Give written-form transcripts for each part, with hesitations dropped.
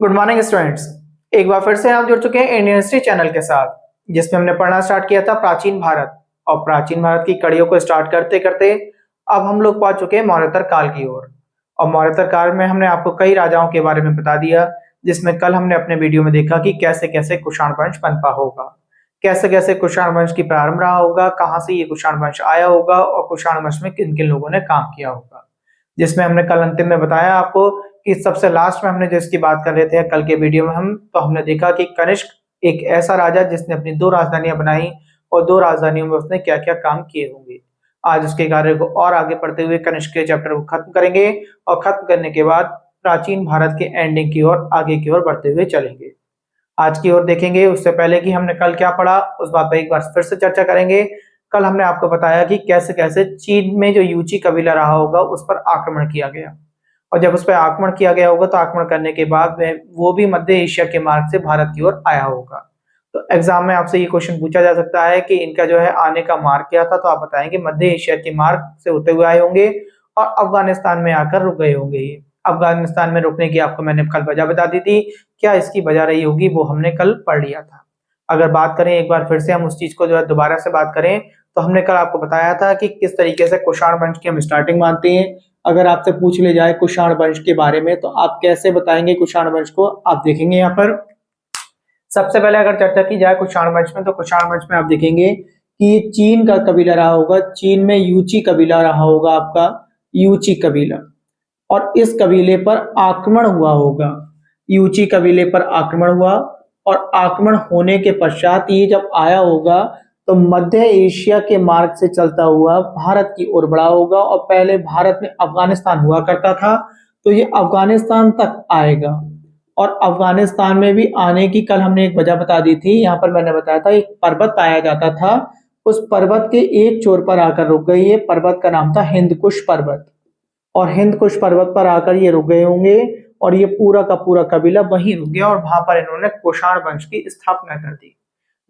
Good morning students. एक बार फिर से आप जुड़ चुके हैं इंडियन हिस्ट्री चैनल के साथ, जिसमें हमने पढ़ना स्टार्ट किया था प्राचीन भारत। और प्राचीन भारत की कड़ियों को स्टार्ट करते करते अब हम लोग पहुंच चुके हैं मौर्योत्तर काल की ओर। और मौर्योत्तर काल में हमने आपको कई राजाओं के बारे में बता दिया, जिसमें कल हमने अपने वीडियो में देखा कि कैसे कैसे कुषाण वंश पनपा होगा, कैसे कैसे कुषाण वंश की प्रारंभ रहा होगा, कहाँ से ये कुषाण वंश आया होगा और कुषाण वंश में किन किन लोगों ने काम किया होगा। जिसमें हमने कल अंतिम में बताया आपको कि सबसे लास्ट में हमने जो इसकी बात कर रहे थे कल के वीडियो में हमने देखा कि कनिष्क एक ऐसा राजा जिसने अपनी 2 राजधानियां बनाई और 2 राजधानियों में उसने क्या क्या काम किए होंगे। आज उसके कार्य को और आगे पढ़ते हुए कनिष्क के चैप्टर को खत्म करेंगे और खत्म करने के बाद प्राचीन भारत के एंडिंग की ओर आगे की ओर बढ़ते हुए चलेंगे। आज की ओर देखेंगे उससे पहले कि हमने कल क्या पढ़ा उस बात पर एक बार फिर से चर्चा करेंगे। कल हमने आपको बताया कि कैसे कैसे चीन में जो यूची कबीला रहा होगा उस पर आक्रमण किया गया, और जब उस पर आक्रमण किया गया होगा तो आक्रमण करने के बाद वो भी मध्य एशिया के मार्ग से भारत की ओर आया होगा। तो एग्जाम में आपसे ये क्वेश्चन पूछा जा सकता है कि इनका जो है आने का मार्ग क्या था, तो आप बताएंगे मध्य एशिया के मार्ग से होते हुए आए होंगे और अफगानिस्तान में आकर रुक गए होंगे। ये अफगानिस्तान में रुकने की आपको मैंने कल वजह बता दी थी, क्या इसकी वजह रही होगी वो हमने कल पढ़ लिया था। अगर बात करें एक बार फिर से हम उस चीज को जो है दोबारा से बात करें तो हमने कल आपको बताया था कि किस तरीके से कुषाण वंश की हम स्टार्टिंग मानते हैं। अगर आपसे पूछ ले जाए कुषाण वंश के बारे में तो आप कैसे बताएंगे कुषाण वंश को, आप देखेंगे यहाँ पर सबसे पहले अगर चर्चा की जाए कुषाण वंश में तो कुषाण वंश में आप देखेंगे कि ये चीन का कबीला रहा होगा। चीन में यूची कबीला रहा होगा, आपका यूची कबीला, और इस कबीले पर आक्रमण हुआ होगा। यूची कबीले पर आक्रमण हुआ और आक्रमण होने के पश्चात ये जब आया होगा तो मध्य एशिया के मार्ग से चलता हुआ भारत की ओर बढ़ा होगा। और पहले भारत में अफगानिस्तान हुआ करता था तो ये अफगानिस्तान तक आएगा, और अफगानिस्तान में भी आने की कल हमने एक वजह बता दी थी। यहाँ पर मैंने बताया था एक पर्वत पाया जाता था, उस पर्वत के एक छोर पर आकर रुक गई। ये पर्वत का नाम था हिंदकुश पर्वत, और हिंदकुश पर्वत पर आकर ये रुक गए होंगे और ये पूरा का पूरा कबीला वहीं रुक गया और वहां पर इन्होंने कुषाण वंश की स्थापना कर दी,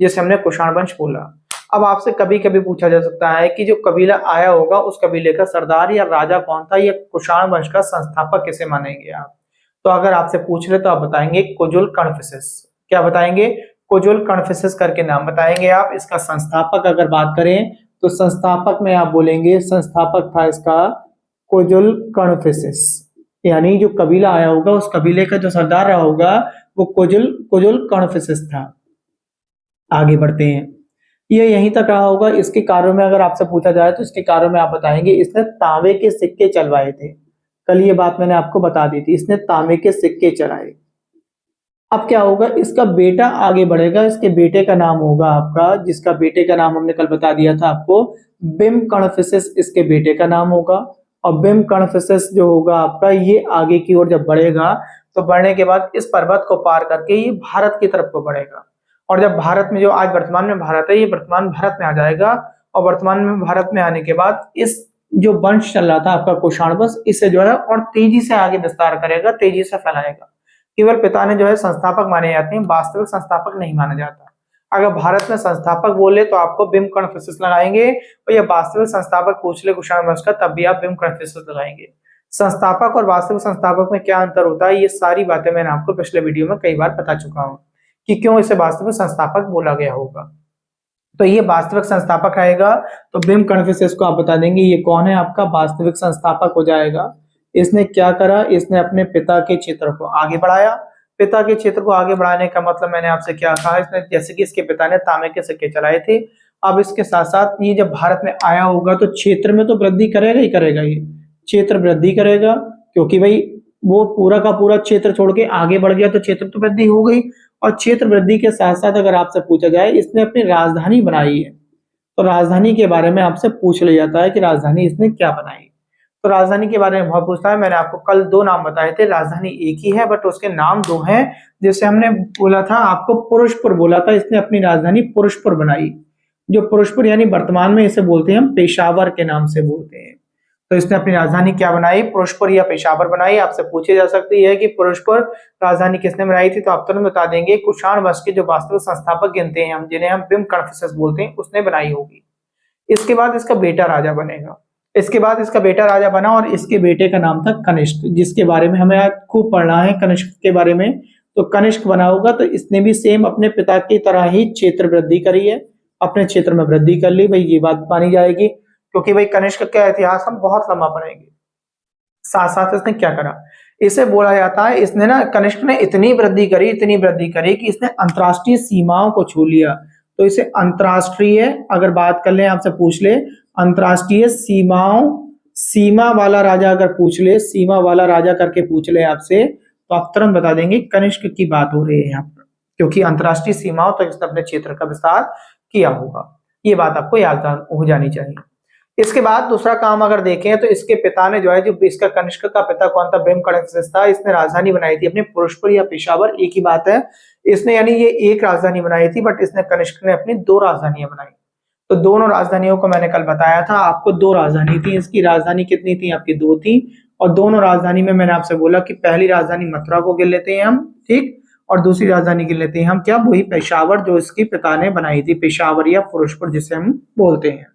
जिसे हमने कुषाण वंश बोला। अब आपसे कभी कभी पूछा जा सकता है कि जो कबीला आया होगा उस कबीले का सरदार या राजा कौन था, या कुषाण वंश का संस्थापक किसे मानेंगे आप। तो अगर आपसे पूछ ले तो आप बताएंगे कुजुल कण्फुसियस। क्या बताएंगे? कुजुल कण्फुसियस करके नाम बताएंगे आप। इसका संस्थापक अगर बात करें तो संस्थापक में आप बोलेंगे संस्थापक था इसका कुजुल कण्फुसियस, यानी जो कबीला आया होगा उस कबीले का जो सरदार रहा होगा वो कुजुल कण्फुसियस था। आगे बढ़ते हैं, ये यहीं तक रहा होगा। इसके कार्यों में अगर आपसे पूछा जाए तो इसके कार्यों में आप बताएंगे इसने तांबे के सिक्के चलवाए थे। कल ये बात मैंने आपको बता दी थी, इसने तांबे के सिक्के चलाए। अब क्या होगा, इसका बेटा आगे बढ़ेगा। इसके बेटे का नाम होगा आपका, जिसका बेटे का नाम हमने कल बता दिया था आपको, बिम कण्फुसियस इसके बेटे का नाम होगा। और बिम कण्फुसियस जो होगा आपका, ये आगे की ओर जब बढ़ेगा तो बढ़ने के बाद इस पर्वत को पार करके ये भारत की तरफ को बढ़ेगा। और जब भारत में जो आज वर्तमान में भारत है, ये वर्तमान भारत में आ जाएगा। और वर्तमान में भारत में आने के बाद इस जो वंश चल रहा था आपका कुषाण वंश, इससे जो है और तेजी से आगे विस्तार करेगा, तेजी से फैलाएगा। केवल पिता ने जो है संस्थापक माने जाते हैं, वास्तविक संस्थापक नहीं माना जाता। अगर भारत में संस्थापक बोले तो आपको बिम कण्फुसियस लगाएंगे, और यह वास्तविक संस्थापक पूछ ले कुषाण वंश का तब भी आप बिम कण्फुसियस लगाएंगे। संस्थापक और वास्तविक संस्थापक में क्या अंतर होता है, ये सारी बातें मैंने आपको पिछले वीडियो में कई बार बता चुका हूँ कि क्यों इसे वास्तविक संस्थापक बोला गया होगा। तो ये वास्तविक संस्थापक रहेगा। तो बिम कण्फुसियस को आप बता देंगे ये कौन है, आपका वास्तविक संस्थापक हो जाएगा। इसने क्या करा, इसने अपने पिता के क्षेत्र को आगे बढ़ाया। पिता के क्षेत्र को आगे बढ़ाने का मतलब मैंने आपसे क्या कहा, इसने जैसे कि इसके पिता ने तांबे के सिक्के चलाए थे। अब इसके साथ साथ ये जब भारत में आया होगा तो क्षेत्र में तो वृद्धि करेगा ही करेगा, ये क्षेत्र वृद्धि करेगा, क्योंकि भाई वो पूरा का पूरा क्षेत्र छोड़ के आगे बढ़ गया तो क्षेत्र तो वृद्धि हो गई। और क्षेत्र वृद्धि के साथ साथ अगर आपसे पूछा जाए इसने अपनी राजधानी बनाई है, तो राजधानी के बारे में आपसे पूछ लिया जाता है कि राजधानी इसने क्या बनाई। तो राजधानी के बारे में बहुत पूछता है। मैंने आपको कल 2 नाम बताए थे, राजधानी एक ही है बट उसके नाम 2 हैं। जैसे हमने बोला था आपको पुरुषपुर बोला था, इसने अपनी राजधानी पुरुषपुर बनाई। जो पुरुषपुर यानी वर्तमान में इसे बोलते हैं हम पेशावर के नाम से बोलते हैं। तो इसने अपनी राजधानी क्या बनाई, पुरुषपुर या पेशावर बनाई। आपसे पूछी जा सकती है कि पुरुषपुर राजधानी किसने बनाई थी, तो आप तुरंत बता देंगे कुषाण वंश के जो वास्तविक संस्थापक गिनते हैं हम, जिन्हें हम बिम कण्फुसियस बोलते हैं, उसने बनाई होगी। इसके बाद इसका बेटा राजा बनेगा। इसके बाद इसका बेटा राजा बना और इसके बेटे का नाम था कनिष्क, जिसके बारे में हमें आज खूब पढ़ना है कनिष्क के बारे में। तो कनिष्क बना होगा, तो इसने भी सेम अपने पिता की तरह ही क्षेत्र वृद्धि करी है, अपने क्षेत्र में वृद्धि कर ली भाई, ये बात मानी जाएगी। क्योंकि भाई कनिष्क का इतिहास हम बहुत लंबा पढ़ेंगे। साथ साथ इसने क्या करा, इसे बोला जाता है, इसने ना कनिष्क ने इतनी वृद्धि करी कि इसने अंतरराष्ट्रीय सीमाओं को छू लिया। तो इसे अंतरराष्ट्रीय, अगर बात कर ले, आपसे पूछ ले अंतरराष्ट्रीय सीमाओं, सीमा वाला राजा अगर पूछ ले, सीमा वाला राजा करके पूछ ले आपसे, तो आप तुरंत बता देंगे कनिष्क की बात हो रही है यहाँ पर, क्योंकि अंतरराष्ट्रीय सीमाओं तक इसने अपने क्षेत्र का विस्तार किया होगा। ये बात आपको याद हो जानी चाहिए। इसके बाद दूसरा काम अगर देखें तो इसके पिता ने जो है, जो इसका कनिष्क का पिता कौन था, भीमकणिक था, इसने राजधानी बनाई थी अपने फिरोजपुर या पेशावर, एक ही बात है। इसने यानी ये एक राजधानी बनाई थी, बट इसने कनिष्क ने अपनी दो राजधानियां बनाई। तो दोनों राजधानियों को मैंने कल बताया था आपको, दो राजधानी थी इसकी। राजधानी कितनी थी आपकी, दो थी। और दोनों राजधानी में मैंने आपसे बोला कि पहली राजधानी मथुरा को गिन लेते हैं हम, ठीक, और दूसरी राजधानी गिन लेते हैं हम क्या, वही पेशावर, जो इसके पिता ने बनाई थी, पेशावर या फिरोजपुर जिसे हम बोलते हैं।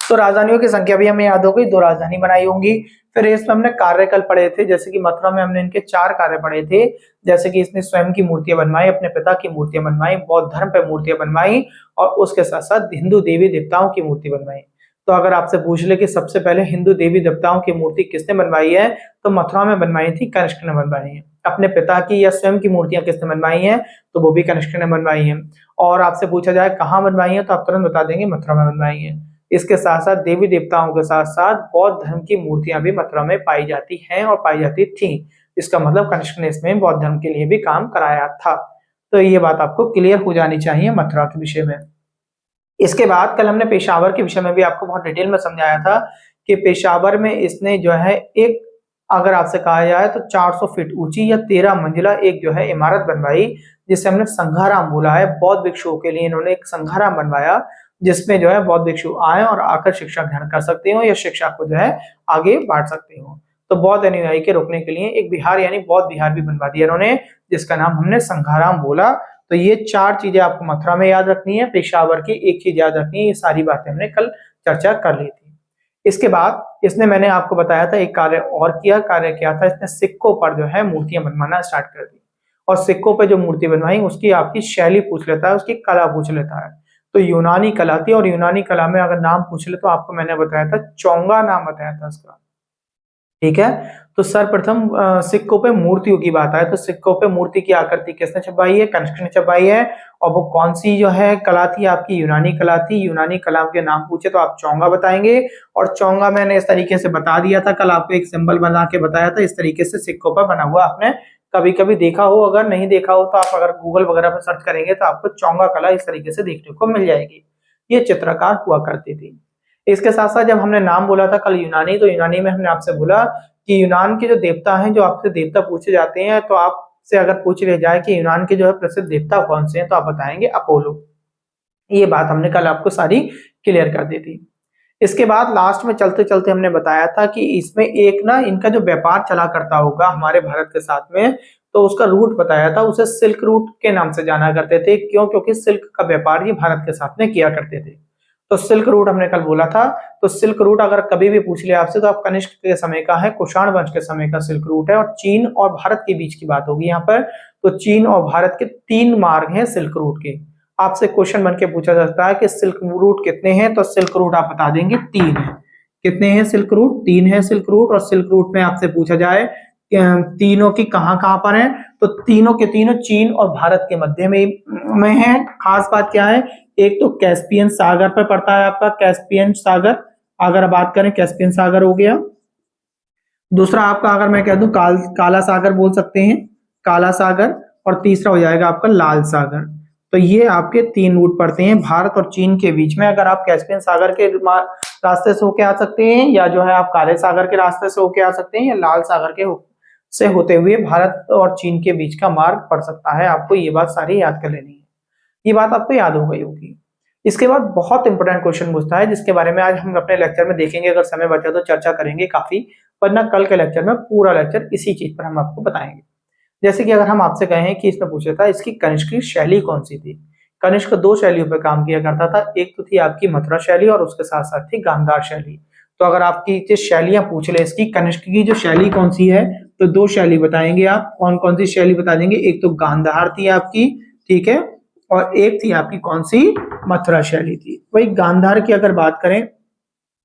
तो राजधानियों की संख्या भी हमें याद हो गई, दो राजधानी बनाई होंगी। फिर इसमें हमने कार्यकल पढ़े थे, जैसे कि मथुरा में हमने इनके 4 कार्य पढ़े थे, जैसे कि इसने स्वयं की मूर्तियां बनवाई, अपने पिता की मूर्तियां बनवाई, बौद्ध धर्म पे मूर्तियां बनवाई, और उसके साथ साथ हिंदू देवी देवताओं की मूर्ति बनवाई। तो अगर आपसे पूछ ले कि सबसे पहले हिंदू देवी देवताओं की मूर्ति किसने बनवाई है, तो मथुरा में बनवाई थी, कनिष्क ने बनवाई है। अपने पिता की या स्वयं की मूर्तियां किसने बनवाई है, तो वो भी कनिष्क ने बनवाई है। और आपसे पूछा जाए कहाँ बनवाई है, तो आप तुरंत बता देंगे मथुरा में बनवाई है। इसके साथ साथ देवी देवताओं के साथ साथ बौद्ध धर्म की मूर्तियां भी मथुरा में पाई जाती हैं और पाई जाती थी। इसका मतलब कनिष्क ने इसमें बौद्ध धर्म के लिए भी काम कराया था। तो ये बात आपको क्लियर हो जानी चाहिए मथुरा के विषय में। इसके बाद कल हमने पेशावर के विषय में भी आपको बहुत डिटेल में समझाया था कि पेशावर में इसने जो है एक, अगर आपसे कहा जाए तो 400 फीट ऊंची या 13 मंजिला एक जो है इमारत बनवाई, जिसे हमने संघाराम बोला है। बौद्ध भिक्षुओं के लिए इन्होंने एक संघाराम बनवाया, जिसमें जो है बौद्ध भिक्षु आए और आकर शिक्षा ग्रहण कर सकते हो या शिक्षा को जो है आगे बांट सकते हो। तो बौद्ध अनुयायी के रोकने के लिए एक विहार यानी बौद्ध विहार भी बनवा दिया इन्होंने, जिसका नाम हमने संघाराम बोला। तो ये 4 चीजें आपको मथुरा में याद रखनी है, पेशावर की एक चीज याद रखनी है। ये सारी बातें हमने कल चर्चा कर ली थी। इसके बाद इसने, मैंने आपको बताया था, एक कार्य और किया। कार्य क्या था, इसने सिक्कों पर जो है मूर्तियां बनवाना स्टार्ट कर दी, और सिक्कों पे जो मूर्ति बनवाई उसकी आपकी शैली पूछ लेता है, उसकी कला पूछ लेता है। तो यूनानी कला थी, और यूनानी कला में अगर नाम पूछ ले तो आपको मैंने बताया था चोंगा नाम बताया था इसका, ठीक है। तो सर्वप्रथम सिक्कों पे मूर्तियों की बात आए तो सिक्कों पे मूर्ति की आकृति किसने छपाई है, कनिष्क ने छपाई है। और वो कौन सी जो है कला थी आपकी, यूनानी कला थी। यूनानी कला के नाम पूछे तो आप चोंगा बताएंगे, और चोंगा मैंने इस तरीके से बता दिया था कल, आपको एक सिंबल बना के बताया था, इस तरीके से सिक्कों पर बना हुआ आपने कभी कभी देखा हो। अगर नहीं देखा हो तो आप अगर गूगल वगैरह पर सर्च करेंगे तो आपको चोंगा कला इस तरीके से देखने को मिल जाएगी। ये चित्रकार हुआ करती थी। इसके साथ साथ जब हमने नाम बोला था कल यूनानी, तो यूनानी में हमने आपसे बोला कि यूनान के जो देवता हैं, जो आपसे देवता पूछे जाते हैं, तो आपसे अगर पूछ लिया जाए कि यूनान के जो है प्रसिद्ध देवता कौन से हैं, तो आप बताएंगे अपोलो। ये बात हमने कल आपको सारी क्लियर कर दी थी। इसके बाद लास्ट में चलते चलते हमने बताया था कि इसमें एक ना इनका जो व्यापार चला करता होगा हमारे भारत के साथ में, तो उसका रूट बताया था, उसे सिल्क रूट के नाम से जाना करते थे। क्यों? क्योंकि सिल्क का व्यापार ये भारत के साथ में किया करते थे। तो सिल्क रूट हमने कल बोला था। तो सिल्क रूट अगर कभी भी पूछ लिया आपसे तो आप कनिष्क के समय का है, कुषाण वंश के समय का सिल्क रूट है, और चीन और भारत के बीच की बात होगी यहाँ पर। तो चीन और भारत के 3 मार्ग हैं सिल्क रूट के। आपसे क्वेश्चन बन के पूछा जाता है कि सिल्क रूट कितने हैं, तो सिल्क रूट आप बता देंगे 3 है। कितने हैं सिल्क रूट? 3 है सिल्क रूट। और सिल्क रूट में आपसे पूछा जाए तीनों की कहां पर है, तो तीनों के तीनों चीन और भारत के मध्य में है। खास बात क्या है, एक तो कैस्पियन सागर पर पड़ता है आपका, कैस्पियन सागर, अगर बात करें कैस्पियन सागर हो गया। दूसरा आपका अगर मैं कह दूं काला सागर बोल सकते हैं, काला सागर। और तीसरा हो जाएगा आपका लाल सागर। तो ये आपके 3 रूट पड़ते हैं भारत और चीन के बीच में। अगर आप कैस्पियन सागर के रास्ते से होके आ सकते हैं, या जो है आप काले सागर के रास्ते से होके आ सकते हैं, या लाल सागर के से होते हुए भारत और चीन के बीच का मार्ग पड़ सकता है। आपको ये बात सारी याद कर लेनी है। ये बात आपको याद हो गई होगी। इसके बाद बहुत इंपॉर्टेंट क्वेश्चन पूछता है, जिसके बारे में आज हम अपने लेक्चर में देखेंगे। अगर समय बचा तो चर्चा करेंगे काफी, वरना कल के लेक्चर में पूरा लेक्चर इसी चीज पर हम आपको बताएंगे। जैसे कि अगर हम आपसे कहें कि इसमें पूछा था इसकी कनिष्क की शैली कौन सी थी। कनिष्क 2 शैलियों पर काम किया करता था। एक तो थी आपकी मथुरा शैली, और उसके साथ साथ थी गांधार शैली। तो अगर आपकी शैलियां पूछ ले इसकी कनिष्क की जो शैली कौन सी है, तो दो शैली बताएंगे आप, कौन कौन सी शैली बता देंगे? एक तो गांधार थी आपकी, ठीक है, और एक थी आपकी कौन सी? मथुरा शैली थी। वही गांधार की अगर बात करें,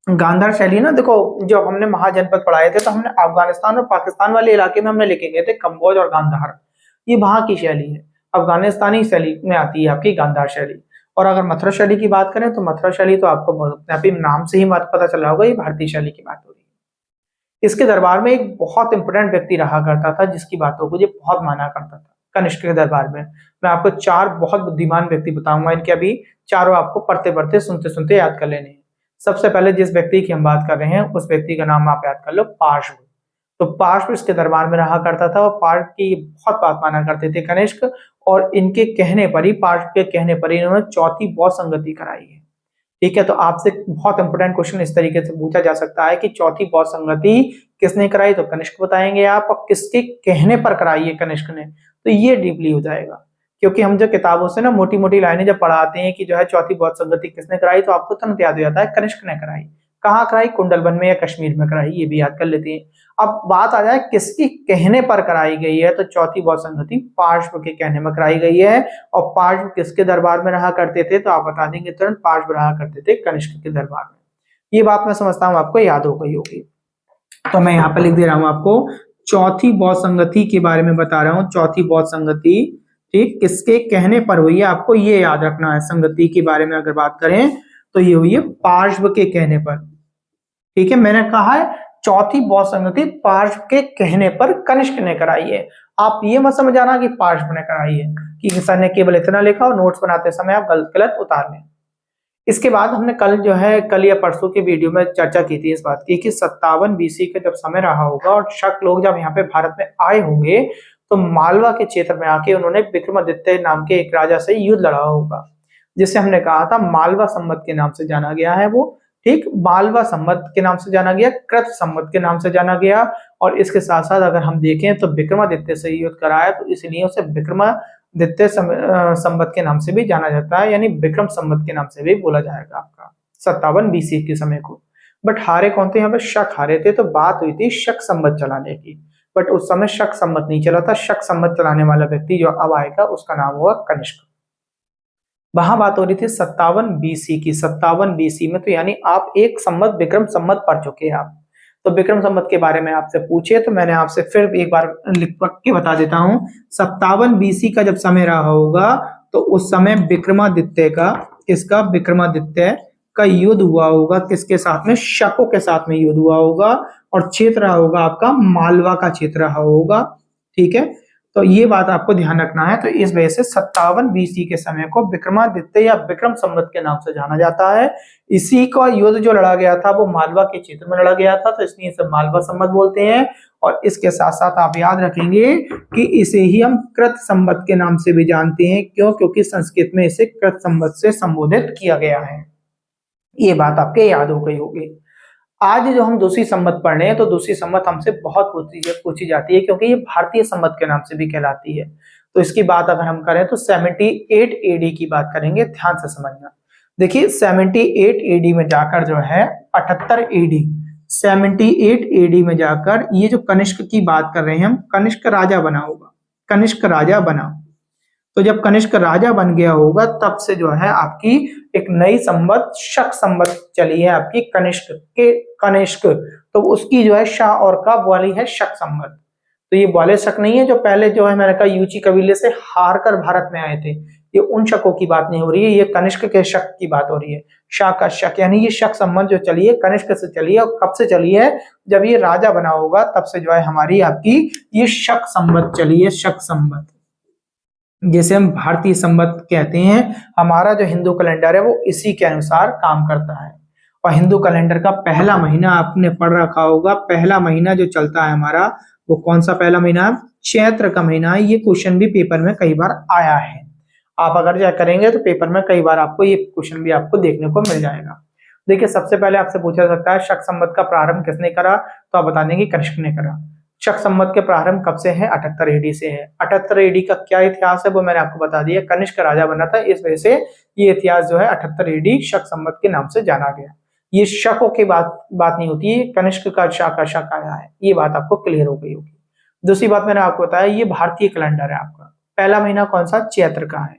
गांधार शैली ना, देखो जब हमने महाजनपद पढ़ाए थे तो हमने अफगानिस्तान और पाकिस्तान वाले इलाके में हमने लेके गए थे कम्बोज और गांधार, ये वहां की शैली है, अफगानिस्तानी शैली में आती है आपकी गांधार शैली। और अगर मथुरा शैली की बात करें तो मथुरा शैली तो आपको अपने नाम से ही पता चला होगा, ये भारतीय शैली की बात हो रही है। इसके दरबार में एक बहुत इंपोर्टेंट व्यक्ति रहा करता था जिसकी बातों को ये बहुत माना करता था कनिष्क के दरबार में। मैं आपको चार बहुत बुद्धिमान व्यक्ति बताऊंगा, इनके अभी चारों आपको पढ़ते पढ़ते सुनते सुनते याद कर लेने हैं। सबसे पहले जिस व्यक्ति की हम बात कर रहे हैं उस व्यक्ति का नाम आप याद कर लो, पार्श्व। तो पार्श्व इसके दरबार में रहा करता था और पार्श्व की बहुत बात माना करते थे कनिष्क, और इनके कहने पर ही, पार्श्व के कहने पर ही इन्होंने चौथी बौद्ध संगति कराई है। ठीक है, तो आपसे बहुत इंपोर्टेंट क्वेश्चन इस तरीके से पूछा जा सकता है कि चौथी बौद्ध संगति किसने कराई? तो कनिष्क बताएंगे आप, और किसके कहने पर कराई है कनिष्क ने, तो ये डीपली हो जाएगा। क्योंकि हम जो किताबों से ना मोटी मोटी लाइनें जब पढ़ाते हैं कि जो है चौथी बौद्ध संगति किसने कराई, तो आपको तुरंत याद हो जाता है कनिष्क ने कराई। कहाँ कराई? कुंडलवन में या कश्मीर में कराई, ये भी याद कर लेते हैं। अब बात आ जाए किसके कहने पर कराई गई है, तो चौथी बौद्ध संगति पार्श्व के कहने में कराई गई है। और पार्श्व किसके दरबार में रहा करते थे? तो आप बता देंगे तुरंत, पार्श्व रहा करते थे कनिष्क के दरबार में। ये बात मैं समझता हूँ आपको याद हो गई होगी, तो मैं यहाँ पे लिख दे रहा हूँ आपको, चौथी बौद्ध संगति के बारे में बता रहा हूँ। चौथी बौद्ध संगति, ठीक, किसके कहने पर हुई है, आपको ये याद रखना है। संगति के बारे में अगर बात करें तो ये हुई है पार्श्व के कहने पर। ठीक है, मैंने कहा है चौथी बौद्ध संगति पार्श्व के कहने पर कनिष्क ने कराई है। आप ये मत समझ आना कि पार्श्व ने कराई है, कि सर ने केवल इतना लिखा और नोट्स बनाते समय आप गलत गलत उतार लें। इसके बाद हमने कल या परसों के वीडियो में चर्चा की थी इस बात की कि 57 BC का जब समय रहा होगा और शक लोग जब यहाँ पे भारत में आए होंगे तो मालवा के क्षेत्र में आके उन्होंने विक्रमादित्य नाम के एक राजा से युद्ध लड़ा होगा, जिसे हमने कहा था मालवा संवत के नाम से जाना गया है वो। ठीक, मालवा संवत के नाम से जाना गया, कृत संवत के नाम से जाना गया। और इसके साथ साथ अगर हम देखें तो विक्रमादित्य से युद्ध कराया, तो इसलिए उसे विक्रमादित्य संवत के नाम से भी जाना जाता है, यानी विक्रम संवत के नाम से भी बोला जाएगा आपका 57 BC के समय को। बट हारे कौन थे? यहाँ पे शक हारे थे। तो बात हुई थी शक संवत चलाने की, बट उस समय शक संवत नहीं चला था। शक संवत चलाने वाला व्यक्ति जो अब आएगा उसका नाम हुआ कनिष्क। वहां बात हो रही थी 57 BC की। 57 BC में तो यानी आप एक संवत विक्रम संवत पढ़ चुके हैं आप। तो विक्रम संवत के बारे में आपसे पूछे तो मैंने आपसे फिर एक बार लिख के बता देता हूं। 57 BC का जब समय रहा होगा तो उस समय विक्रमादित्य का, किसका? विक्रमादित्य का युद्ध हुआ होगा किसके साथ में? शकों के साथ में युद्ध हुआ होगा, और क्षेत्र रहा होगा आपका मालवा का क्षेत्र रहा होगा। ठीक है, तो ये बात आपको ध्यान रखना है। तो इस वजह से 57 BC के समय को विक्रमादित्य या विक्रम संवत के नाम से जाना जाता है। इसी का युद्ध जो लड़ा गया था वो मालवा के क्षेत्र में लड़ा गया था, तो इसलिए इसे मालवा संवत बोलते हैं। और इसके साथ साथ आप याद रखेंगे कि इसे ही हम कृत संवत के नाम से भी जानते हैं। क्यों? क्योंकि संस्कृत में इसे कृत संवत से संबोधित किया गया है। ये बात आपके याद हो गई होगी। आज जो हम दूसरी संवत पढ़ रहे हैं तो दूसरी संवत हमसे बहुत पूछी जाती है, क्योंकि ये भारतीय संवत के नाम से भी कहलाती है। तो इसकी बात अगर हम करें तो 78 AD की बात करेंगे, ध्यान से समझना। देखिए 78 AD में जाकर जो है 78 AD में जाकर ये जो कनिष्क की बात कर रहे हैं हम, कनिष्क राजा बना होगा। कनिष्क राजा बना, तो जब कनिष्क राजा बन गया होगा तब से जो है आपकी एक नई संवत शक संवत चली है आपकी कनिष्क। तो उसकी जो है शाह और का वाली है शक संवत। तो ये वाले शक नहीं है जो पहले जो है मैंने कहा यूची कबीले से हार कर भारत में आए थे, ये उन शकों की बात नहीं हो रही है, ये कनिष्क के शक की बात हो रही है। शाह का शक, यानी ये शक संवत जो चली है कनिष्क से चली है। और कब से चली है? जब ये राजा बना होगा तब से जो है हमारी आपकी ये शक संवत चली है। शक संवत जैसे हम भारतीय संवत कहते हैं, हमारा जो हिंदू कैलेंडर है वो इसी के अनुसार काम करता है। और हिंदू कैलेंडर का पहला महीना आपने पढ़ रखा होगा। पहला महीना जो चलता है हमारा वो कौन सा पहला महीना? चैत्र का महीना है। ये क्वेश्चन भी पेपर में कई बार आया है। आप अगर क्या करेंगे तो पेपर में कई बार आपको ये क्वेश्चन भी आपको देखने को मिल जाएगा। देखिए सबसे पहले आपसे पूछा सकता है शक संवत का प्रारंभ किसने करा, तो आप बता देंगे कनिष्क ने करा। शक संवत के प्रारंभ कब से है? 78 AD से है। 78 AD का क्या इतिहास है वो मैंने आपको बता दिया। कनिष्क राजा बना था, इस वजह से ये इतिहास जो है 78 AD शक संवत के नाम से जाना गया। ये शकों की बात नहीं होती है, कनिष्क का शक आया है, ये बात आपको क्लियर हो गई होगी। दूसरी बात मैंने आपको बताया ये भारतीय कैलेंडर है आपका। पहला महीना कौन सा? चैत्र का है,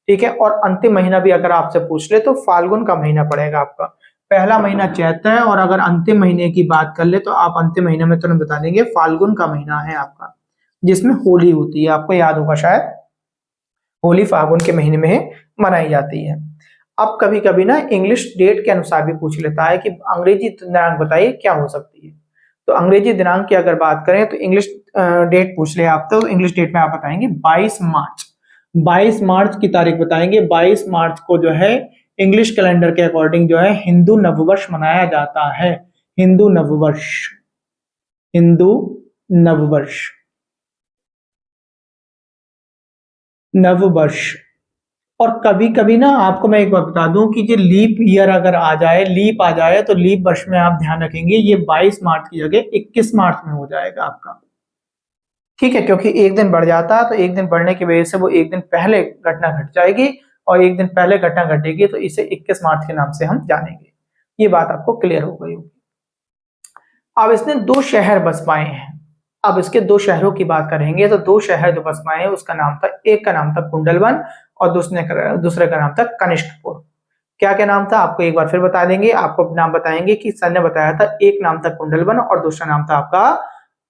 ठीक है। और अंतिम महीना भी अगर आपसे पूछ ले तो फाल्गुन का महीना पड़ेगा आपका। पहला महीना चैत्र है और अगर अंतिम महीने की बात कर ले तो आप अंतिम महीने में तुरंत बता देंगे फाल्गुन का महीना है आपका, जिसमें होली होती है। आपको याद होगा शायद, होली फाल्गुन के महीने में मनाई जाती है। अब कभी कभी ना इंग्लिश डेट के अनुसार भी पूछ लेता है कि अंग्रेजी दिनांक बताइए क्या हो सकती है। तो अंग्रेजी दिनांक की अगर बात करें तो इंग्लिश डेट पूछ ले आप, तो इंग्लिश डेट में आप बताएंगे 22 मार्च। 22 मार्च की तारीख बताएंगे। 22 मार्च को जो है इंग्लिश कैलेंडर के अकॉर्डिंग जो है हिंदू नववर्ष मनाया जाता है। हिंदू नववर्ष, हिंदू नववर्ष, नववर्ष। और कभी कभी ना आपको मैं एक बात बता दूं कि जो लीप ईयर अगर आ जाए, लीप आ जाए, तो लीप वर्ष में आप ध्यान रखेंगे ये 22 मार्च की जगह 21 मार्च में हो जाएगा आपका, ठीक है। क्योंकि एक दिन बढ़ जाता है तो एक दिन बढ़ने की वजह से वो एक दिन पहले घटना घट जाएगी और एक दिन पहले घटना घटेगी तो इसे 21 मार्च के नाम से हम जानेंगे। ये बात आपको क्लियर हो गई होगी। अब इसने 2 शहर बसवाए हैं। अब इसके 2 शहरों की बात करेंगे तो 2 शहर जो बसवाए हैं उसका नाम था, एक का नाम था कुंडलवन और दूसरे का नाम था कनिष्कपुर। क्या क्या नाम था आपको एक बार फिर बता देंगे। आपको नाम बताएंगे कि सर ने बताया था, एक नाम था कुंडलवन और दूसरा नाम था आपका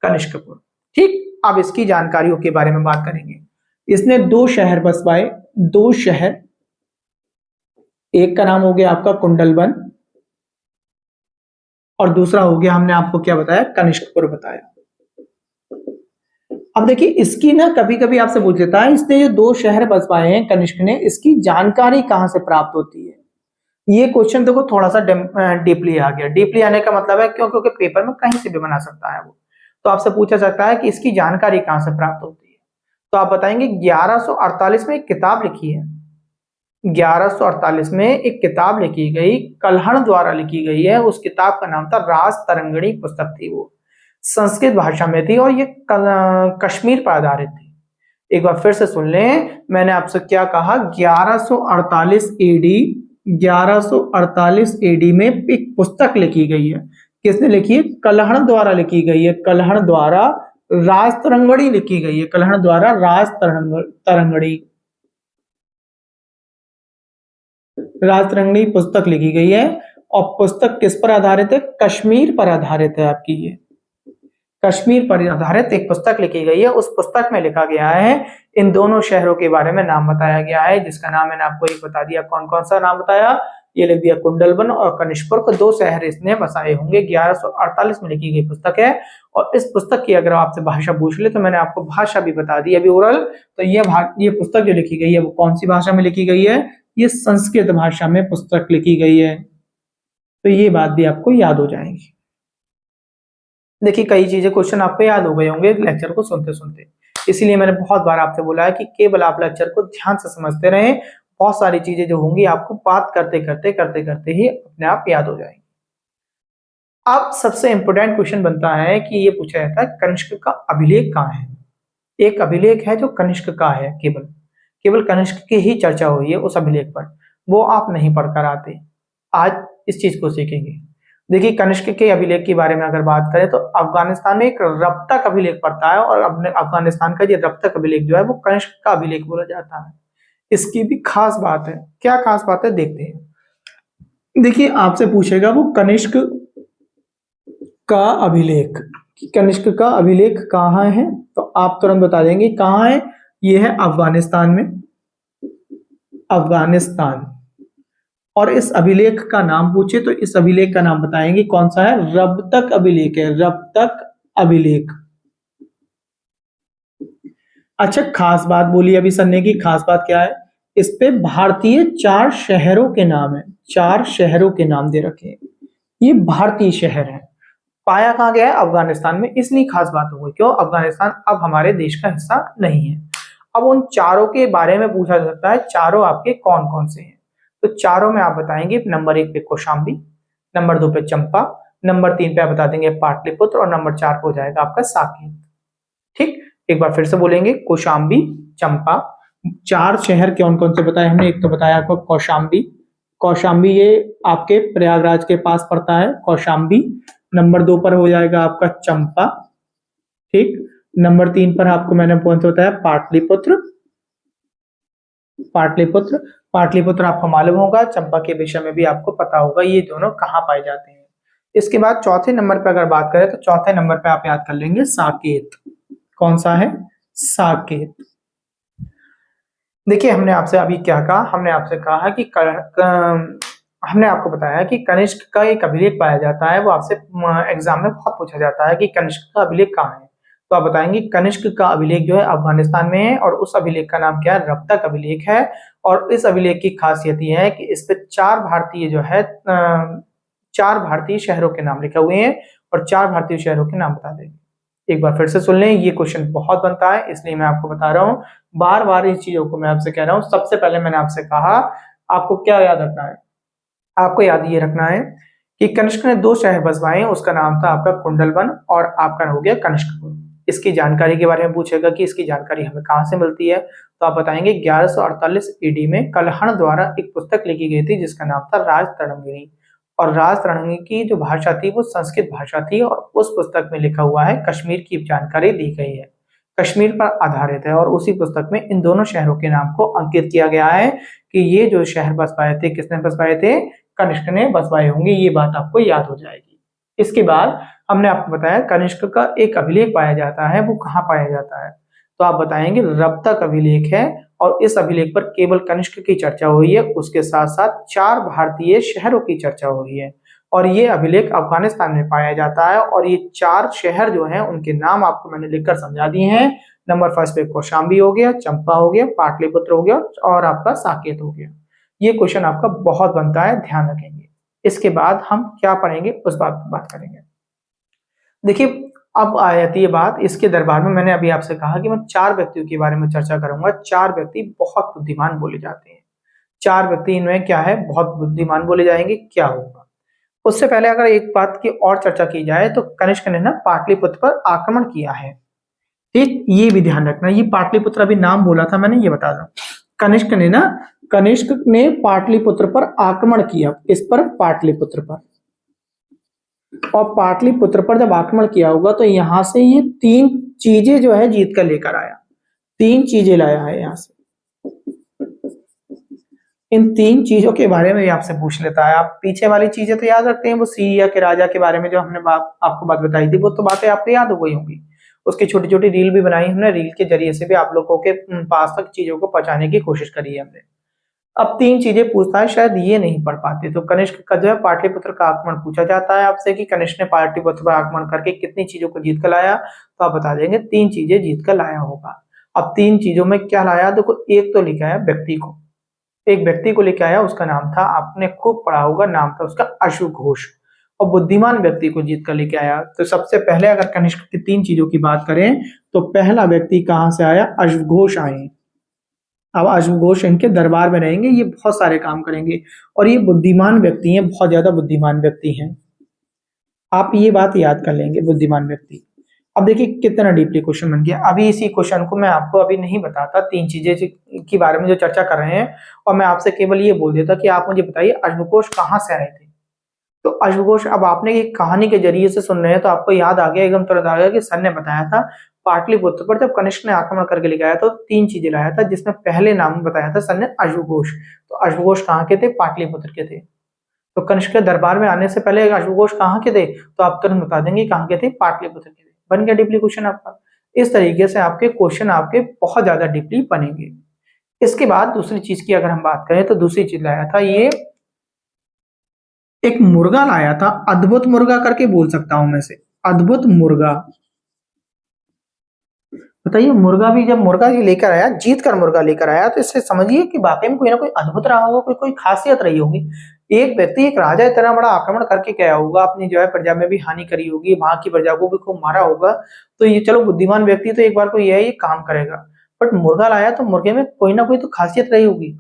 कनिष्कपुर, ठीक। अब इसकी जानकारियों के बारे में बात करेंगे। इसने 2 शहर बसवाए, 2 शहर। एक का नाम हो गया आपका कुंडलवन और दूसरा हो गया, हमने आपको क्या बताया, कनिष्कपुर बताया। अब देखिए इसकी ना कभी कभी आपसे पूछ लेता है, इसने ये 2 शहर बसवाए हैं कनिष्क ने, इसकी जानकारी कहां से प्राप्त होती है। ये क्वेश्चन देखो थोड़ा सा डीपली आ गया। डीपली आने का मतलब है क्यों? क्योंकि पेपर में कहीं से भी बना सकता है वो। तो आपसे पूछा सकता है कि इसकी जानकारी कहां से प्राप्त होती है। तो आप बताएंगे 1148 में एक किताब लिखी है। 1148 में एक किताब लिखी गई, कल्हण द्वारा लिखी गई है। उस किताब का नाम था राज तरंगिणी पुस्तक थी, वो संस्कृत भाषा में थी और ये कश्मीर पर आधारित थी। एक बार फिर से सुन लें, मैंने आपसे क्या कहा, 1148 एडी, 1148 एडी में एक पुस्तक लिखी गई है। किसने लिखी है? कल्हण द्वारा लिखी गई है। कल्हण द्वारा राज तरंगणी लिखी गई है। कल्हण द्वारा राज तरंगणी, राज तरंगणी पुस्तक लिखी गई है। और पुस्तक किस पर आधारित है? कश्मीर पर आधारित है आपकी। ये कश्मीर पर आधारित एक पुस्तक लिखी गई है। उस पुस्तक में लिखा गया है, इन दोनों शहरों के बारे में नाम बताया गया है, जिसका नाम मैंने आपको एक बता दिया। कौन कौन सा नाम बताया? ये लिख दिया, कुंडलवन और कनिष्कपुर को 2 शहर इसने बसाए होंगे। 1148 में लिखी गई पुस्तक है। और इस पुस्तक की अगर आपसे भाषा पूछ ले तो मैंने आपको भाषा भी बता दी अभी ओरल। तो ये पुस्तक जो लिखी गई है वो कौन सी भाषा में लिखी गई है? ये संस्कृत भाषा में पुस्तक लिखी गई है। तो ये बात भी आपको याद हो जाएगी। देखिए कई चीजें क्वेश्चन आपको याद हो गए होंगे लेक्चर को सुनते सुनते, इसीलिए मैंने बहुत बार आपसे बोला है कि केवल आप लेक्चर को ध्यान से समझते रहें। बहुत सारी चीजें जो होंगी आपको बात करते करते ही अपने आप याद हो जाएंगी। अब सबसे इंपोर्टेंट क्वेश्चन बनता है कि ये पूछा जाता है कनिष्क का अभिलेख कहाँ है। एक अभिलेख है जो कनिष्क का है, केवल कनिष्क की ही चर्चा हुई है उस अभिलेख पर, वो आप नहीं पढ़कर आते। आज इस चीज को सीखेंगे। देखिए कनिष्क के अभिलेख के बारे में अगर बात करें तो अफगानिस्तान में एक रब तक अभिलेख पड़ता है और अपने अफगानिस्तान का ये रब तक अभिलेख जो है वो कनिष्क का अभिलेख बोला जाता है। इसकी भी खास बात है। क्या खास बात है देखते हैं। देखिए आपसे पूछेगा वो कनिष्क का अभिलेख, कनिष्क का अभिलेख कहाँ है, तो आप तुरंत बता देंगे कहाँ है। ये है अफगानिस्तान में, अफगानिस्तान। और इस अभिलेख का नाम पूछे तो इस अभिलेख का नाम बताएंगे कौन सा है? रबतक अभिलेख है, रबतक अभिलेख। अच्छा खास बात बोली अभी सर ने की, खास बात क्या है? इस पे भारतीय 4 शहरों के नाम है, 4 शहरों के नाम दे रखे हैं। ये भारतीय शहर है। पाया कहाँ गया है? अफगानिस्तान में। इसलिए खास बात हो गई, क्यों? अफगानिस्तान अब हमारे देश का हिस्सा नहीं है। अब उन चारों के बारे में पूछा जा सकता है, चारों आपके कौन कौन से हैं। तो चारों में आप बताएंगे नंबर 1 पे कौशाम्बी, नंबर 2 पे चंपा, नंबर 3 पे आप बता देंगे पाटलिपुत्र और नंबर 4 पे हो जाएगा आपका साकेत। ठीक, एक बार फिर से बोलेंगे, कौशाम्बी, चंपा। 4 शहर कौन कौन से बताए हमने? एक तो बताया आपको कौशाम्बी, कौशाम्बी ये आपके प्रयागराज के पास पड़ता है कौशाम्बी। नंबर 2 पर हो जाएगा आपका चंपा, ठीक। नंबर 3 पर आपको मैंने कौन सा बताया, पाटलिपुत्र। पाटलिपुत्र पाटलिपुत्र आपको मालूम होगा, चंपा के विषय में भी आपको पता होगा ये दोनों कहाँ पाए जाते हैं। इसके बाद चौथे नंबर पर अगर बात करें तो चौथे नंबर पे आप याद कर लेंगे साकेत। कौन सा है, साकेत। देखिए हमने आपसे अभी क्या कहा, हमने आपसे कहा कि हमने आपको बताया कि कनिष्क का एक अभिलेख पाया जाता है, वो आपसे एग्जाम में बहुत पूछा जाता है कि कनिष्क का अभिलेख कहाँ है। तो आप बताएंगे कनिष्क का अभिलेख जो है अफगानिस्तान में है, और उस अभिलेख का नाम क्या है, रब तक अभिलेख है। और इस अभिलेख की खासियत यह है कि इस पे 4 भारतीय जो है 4 भारतीय शहरों के नाम लिखे हुए हैं, और 4 भारतीय शहरों के नाम बता देंगे। एक बार फिर से सुन लें, ये क्वेश्चन बहुत बनता है इसलिए मैं आपको बता रहा हूँ, बार बार इन चीजों को मैं आपसे कह रहा हूँ। सबसे पहले मैंने आपसे कहा आपको क्या याद रखना है, आपको याद ये रखना है कि कनिष्क ने 2 शहर बसवाए, उसका नाम था आपका कुंडलवन और आपका हो गया कनिष्कपुर। इसकी जानकारी के बारे में पूछेगा कि इसकी जानकारी हमें कहाँ से मिलती है, तो आप बताएंगे 1148 ईडी में कलहण द्वारा एक पुस्तक लिखी गई थी जिसका नाम था राज तड़ंगिणी। और राज तड़ंगिणी की जो भाषा थी वो संस्कृत भाषा थी, और उस पुस्तक में लिखा हुआ है कश्मीर की जानकारी दी गई है, कश्मीर पर आधारित है। और उसी पुस्तक में इन दोनों शहरों के नाम को अंकित किया गया है कि ये जो शहर बसवाए थे किसने बसवाए थे, कनिष्क ने बसवाए होंगे। ये बात आपको याद हो जाएगी। इसके बाद हमने आपको बताया कनिष्क का एक अभिलेख पाया जाता है, वो कहाँ पाया जाता है, तो आप बताएंगे रब्ता का अभिलेख है। और इस अभिलेख पर केवल कनिष्क की चर्चा हुई है, उसके साथ साथ 4 भारतीय शहरों की चर्चा हुई है। और ये अभिलेख अफगानिस्तान में पाया जाता है, और ये 4 शहर जो हैं उनके नाम आपको मैंने लिखकर समझा दिए हैं। नंबर फर्स्ट पे कौशाम्बी हो गया, चंपा हो गया, पाटलिपुत्र हो गया, और आपका साकेत हो गया। ये क्वेश्चन आपका बहुत बनता है, ध्यान रखेंगे। इसके बाद हम क्या पढ़ेंगे उस बात करेंगे। देखिए अब आ जाती है बात इसके दरबार में, मैंने अभी आपसे कहा कि मैं 4 व्यक्तियों के बारे में चर्चा करूंगा। 4 व्यक्ति बहुत बुद्धिमान बोले जाते हैं, 4 व्यक्ति इनमें क्या है, बहुत बुद्धिमान बोले जाएंगे, क्या होगा। उससे पहले अगर एक बात की और चर्चा की जाए तो कनिष्क ने ना पाटलिपुत्र पर आक्रमण किया है, ठीक, ये भी ध्यान रखना। ये पाटलिपुत्र अभी नाम बोला था मैंने, ये बता दूं, कनिष्क ने पाटलिपुत्र पर आक्रमण किया, इस पर पाटलिपुत्र पर। और पाटलिपुत्र पर जब आक्रमण किया होगा तो यहां से ये 3 चीजें जो है जीत कर लेकर आया, 3 चीजें लाया है यहां से। इन 3 चीजों के बारे में आपसे पूछ लेता है। आप पीछे वाली चीजें तो याद रखते हैं, वो सीरिया के राजा के बारे में जो हमने आपको बात बताई थी, वो तो बातें आपको याद हो गई होंगी। उसकी छोटी छोटी रील भी बनाई हमने, रील के जरिए से भी आप लोगों के पास तक चीजों को पहुंचाने की कोशिश करी है हमने। अब 3 चीजें पूछता है, शायद ये नहीं पढ़ पाते, तो कनिष्क का जो है पाटलिपुत्र का आक्रमण पूछा जाता है आपसे कि कनिष्क ने पाटलिपुत्र पर आक्रमण करके कितनी चीजों को जीत कर लाया, तो आप बता देंगे 3 चीजें जीत कर लाया होगा। अब 3 चीजों में क्या लाया, देखो एक तो लिखा है व्यक्ति को, एक व्यक्ति को लेके आया, उसका नाम था, आपने खूब पढ़ा होगा, नाम था उसका अश्वघोष। और बुद्धिमान व्यक्ति को जीत कर लेके आया। तो सबसे पहले अगर कनिष्क की 3 चीजों की बात करें तो पहला व्यक्ति कहां से आया, अश्वघोष आए। अब अश्वघोष इनके दरबार में रहेंगे, ये बहुत सारे काम करेंगे, और ये बुद्धिमान व्यक्ति हैं, बहुत ज्यादा बुद्धिमान व्यक्ति हैं। आप ये बात याद कर लेंगे, बुद्धिमान व्यक्ति। अब देखिए कितना डीपली क्वेश्चन बन गया। अभी इसी क्वेश्चन को मैं आपको अभी नहीं बताता, 3 चीजें के बारे में जो चर्चा कर रहे हैं, और मैं आपसे केवल ये बोल देता कि आप मुझे बताइए अश्वघोष कहाँ से आए थे। तो अश्वघोष, अब आपने एक कहानी के जरिए से सुन रहे हैं तो आपको याद आ गया, एकदम तुरंत आ गया कि सर ने बताया था पाटलिपुत्र पर जब कनिष्क ने आक्रमण करके लेके आया तो 3 चीजें लाया था, जिसमें पहले नाम बताया था सर ने अश्वघोष। तो अश्वघोष कहाँ के थे, पाटलिपुत्र के थे। तो कनिष्क के दरबार में आने से पहले अश्वघोष कहाँ के थे, तो आप तुरंत बता देंगे कहाँ के थे, पाटलिपुत्र के थे। बन गया डीपली क्वेश्चन आपका। इस तरीके से आपके क्वेश्चन आपके बहुत ज्यादा डीपली बनेंगे। इसके बाद दूसरी चीज की अगर हम बात करें तो दूसरी चीज लाया था, ये एक मुर्गा लाया था, अद्भुत मुर्गा करके बोल सकता हूं मैं से, अद्भुत मुर्गा। बताइए मुर्गा भी जब मुर्गा ही लेकर आया, जीत कर मुर्गा लेकर आया, तो इससे समझिए कि वाकई में कोई ना कोई अद्भुत रहा होगा, कोई खासियत रही होगी। एक व्यक्ति, एक राजा इतना बड़ा आक्रमण करके गया होगा, अपनी जो है प्रजा में भी हानि करी होगी, वहां की प्रजा को भी खूब मारा होगा। तो ये चलो बुद्धिमान व्यक्ति तो एक बार को ये काम करेगा, बट मुर्गा लाया तो मुर्गे में कोई ना कोई तो खासियत रही होगी।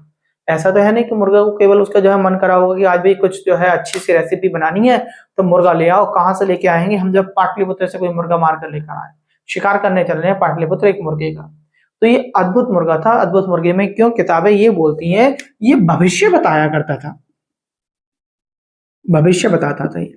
ऐसा तो है नहीं कि मुर्गा को केवल उसका जो है मन करा होगा कि आज भी कुछ जो है अच्छी सी रेसिपी बनानी है तो मुर्गा ले आओ। कहाँ से लेके आएंगे हम, जब पाटलिपुत्र से कोई मुर्गा मार कर लेकर आए, शिकार करने चल रहे हैं पाटलिपुत्र एक मुर्गे का। तो ये अद्भुत मुर्गा था। अद्भुत मुर्गे में क्यों, किताबें ये बोलती हैं ये भविष्य बताया करता था, भविष्य बताता था ये।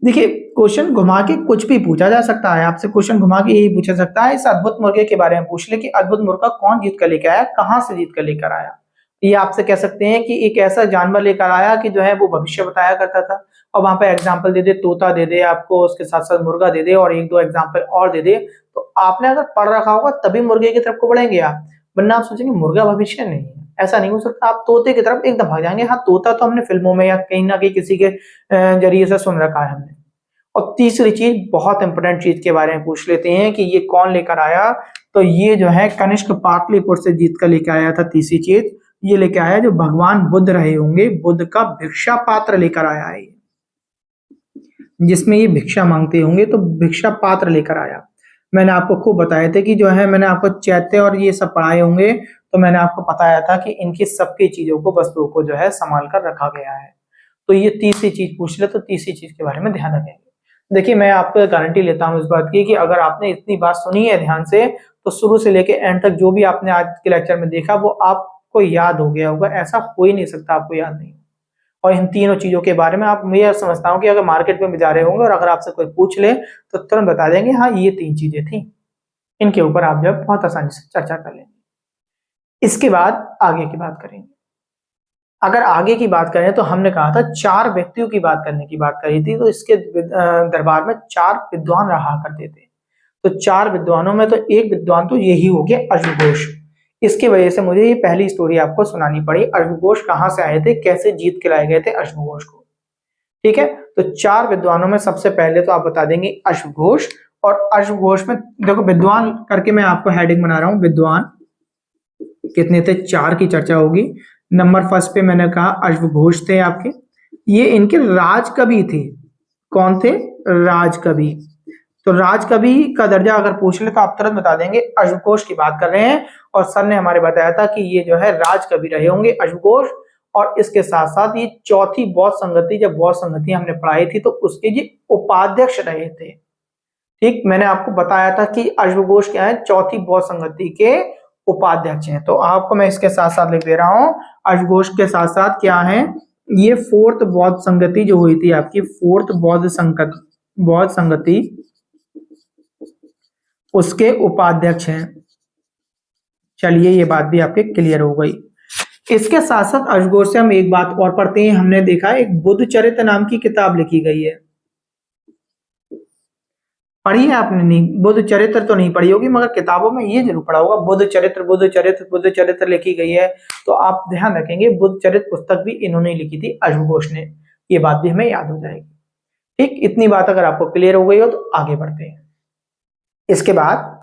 देखिए, क्वेश्चन घुमा के कुछ भी पूछा जा सकता है आपसे, क्वेश्चन घुमा के यही पूछा सकता है, इस अद्भुत मुर्गे के बारे में पूछ ले कि अद्भुत मुर्गा कौन जीत कर लेकर आया, कहाँ से जीत कर लेकर आया। ये आपसे कह सकते हैं कि एक ऐसा जानवर लेकर आया कि जो है वो भविष्य बताया करता था, और वहां पे एग्जाम्पल दे दे, तोता दे दे आपको, उसके साथ साथ मुर्गा दे दे और एक दो एग्जाम्पल और दे दे, तो आपने अगर पढ़ रखा होगा तभी मुर्गे की तरफ को बढ़ेंगे आप, वरना आप सोचेंगे मुर्गा भविष्य नहीं है, ऐसा नहीं हो सकता, आप तोते की तरफ एकदम भाग जाएंगे। हाँ, तोता तो हमने फिल्मों में या कहीं ना कहीं किसी के जरिए से सुन रखा है हमने। और तीसरी चीज, बहुत इंपोर्टेंट चीज के बारे में पूछ लेते हैं कि ये कौन लेकर आया, तो ये जो है कनिष्क पाटलिपुत्र से जीत कर लेकर आया था। तीसरी चीज ये लेकर आया जो भगवान बुद्ध रहे होंगे, बुद्ध का भिक्षा पात्र लेकर आया है, जिसमें ये भिक्षा मांगते होंगे तो भिक्षा पात्र लेकर आया। मैंने आपको खूब बताए थे कि जो है, मैंने आपको चैत्य और ये सब पढ़ाए होंगे, तो मैंने आपको बताया था कि इनकी सबकी चीजों को, वस्तुओं को जो है संभाल कर रखा गया है। तो ये तीसरी चीज पूछ ले, तो तीसरी चीज के बारे में ध्यान रखेंगे। देखिए, मैं आपको गारंटी लेता हूं इस बात की कि अगर आपने इतनी बात सुनी है ध्यान से, तो शुरू से लेके एंड तक जो भी आपने आज के लेक्चर में देखा वो आपको याद हो गया होगा, ऐसा हो ही नहीं सकता आपको याद नहीं। और इन तीनों चीजों के बारे में आप, मैं यह समझता हूँ कि अगर मार्केट में भी जा रहे होंगे और अगर आपसे कोई पूछ ले तो तुरंत बता देंगे हाँ ये तीन चीजें थी, इनके ऊपर आप जब बहुत आसानी से चर्चा कर लेंगे। इसके बाद आगे की बात करेंगे। अगर आगे की बात करें तो हमने कहा था 4 व्यक्तियों की बात करने की बात करी थी, तो इसके दरबार में 4 विद्वान रहा करते थे। तो 4 विद्वानों में तो एक विद्वान तो यही हो गया अश्वघोष। इसकी वजह से मुझे ये पहली स्टोरी आपको सुनानी पड़ी, अश्वघोष कहाँ से आए थे, कैसे जीत के लाए गए थे अश्वघोष को। ठीक है, तो 4 विद्वानों में सबसे पहले तो आप बता देंगे अश्वघोष। और अश्वघोष में देखो, विद्वान करके मैं आपको हेडिंग बना रहा हूं, विद्वान कितने थे, 4 की चर्चा होगी। नंबर फर्स्ट पे मैंने कहा अश्वघोष थे आपके, ये इनके राजकवि थे। कौन थे, राजकवि। तो राजकवि का दर्जा अगर पूछ ले तो आप तुरंत बता देंगे अश्वघोष की बात कर रहे हैं, और सर ने हमारे बताया था कि ये जो है राजकवि रहे होंगे अश्वघोष। और इसके साथ साथ ये चौथी बौद्ध संगति, जब बौद्ध संगति हमने पढ़ाई थी तो उसके जी उपाध्यक्ष रहे थे। ठीक, मैंने आपको बताया था कि अश्वघोष क्या है, चौथी बौद्ध संगति के उपाध्यक्ष हैं। तो आपको मैं इसके साथ साथ लिख दे रहा हूं, अश्वघोष के साथ साथ क्या है, ये 4th बौद्ध संगति जो हुई थी आपकी, 4th बौद्ध संगति उसके उपाध्यक्ष हैं। चलिए, ये बात भी आपके क्लियर हो गई। इसके साथ साथ अश्वघोष से हम एक बात और पढ़ते हैं, हमने देखा एक बुद्ध चरित्र नाम की किताब लिखी गई है, पढ़ी है आपने? नहीं, बुद्ध चरित्र तो नहीं पढ़ी होगी, मगर किताबों में ये जरूर पढ़ा होगा, बुद्ध चरित्र, बुद्ध चरित्र, बुद्ध चरित्र लिखी गई है। तो आप ध्यान रखेंगे, बुद्ध चरित्र पुस्तक भी इन्होंने लिखी थी, अश्वघोष ने, ये बात भी हमें याद हो जाएगी। ठीक, इतनी बात अगर आपको क्लियर हो गई हो तो आगे बढ़ते हैं। इसके बाद